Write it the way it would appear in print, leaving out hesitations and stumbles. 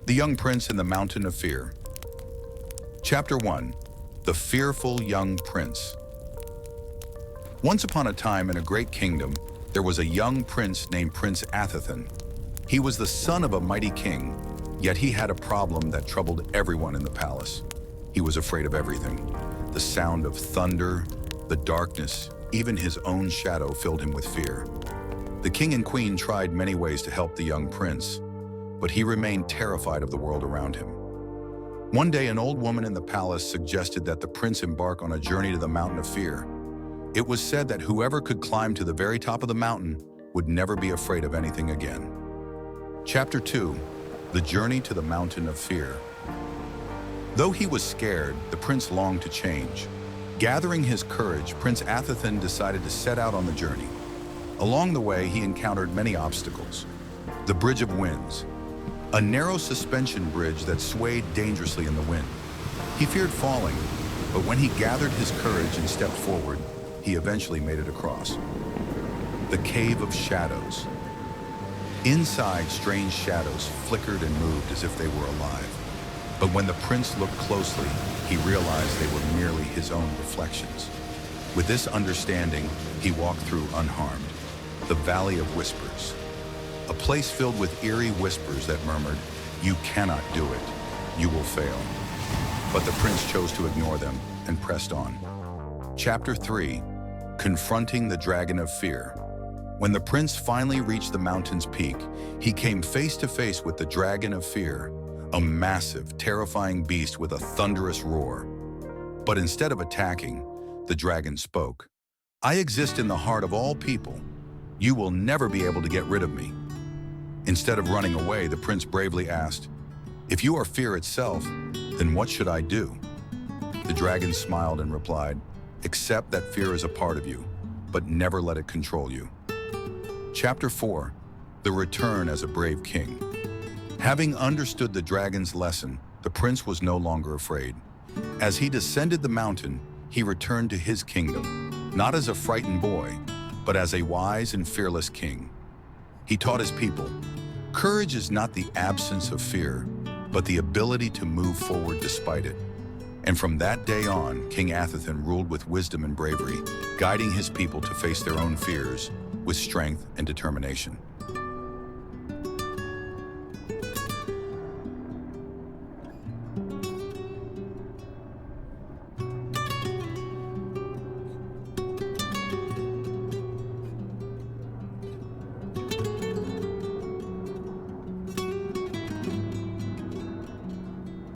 The Young Prince and the Mountain of Fear. Chapter 1. The Fearful Young Prince. Once upon a time in a great kingdom, there was a young prince named Prince Athithan. He was the son of a mighty king, yet he had a problem that troubled everyone in the palace. He was afraid of everything. The sound of thunder, the darkness, even his own shadow filled him with fear. The king and queen tried many ways to help the young prince, but he remained terrified of the world around him. One day, an old woman in the palace suggested that the prince embark on a journey to the Mountain of Fear. It was said that whoever could climb to the very top of the mountain would never be afraid of anything again. Chapter 2. The Journey to the Mountain of Fear. Though he was scared, the prince longed to change. Gathering his courage, Prince Athithan decided to set out on the journey. Along the way, he encountered many obstacles. The Bridge of Winds, a narrow suspension bridge that swayed dangerously in the wind. He feared falling, but when he gathered his courage and stepped forward, he eventually made it across. The Cave of Shadows. Inside, strange shadows flickered and moved as if they were alive. But when the prince looked closely, he realized they were merely his own reflections. With this understanding, he walked through unharmed. The Valley of Whispers. A place filled with eerie whispers that murmured, "You cannot do it. You will fail." But the prince chose to ignore them and pressed on. Chapter 3. Confronting the Dragon of Fear. When the prince finally reached the mountain's peak, he came face to face with the Dragon of Fear, a massive, terrifying beast with a thunderous roar. But instead of attacking, the dragon spoke. "I exist in the heart of all people. You will never be able to get rid of me." Instead of running away, the prince bravely asked, "If you are fear itself, then what should I do?" The dragon smiled and replied, "Accept that fear is a part of you, but never let it control you." Chapter 4. The Return as a Brave King. Having understood the dragon's lesson, the prince was no longer afraid. As he descended the mountain, he returned to his kingdom, not as a frightened boy, but as a wise and fearless king. He taught his people, courage is not the absence of fear, but the ability to move forward despite it. And from that day on, King Athithan ruled with wisdom and bravery, guiding his people to face their own fears with strength and determination.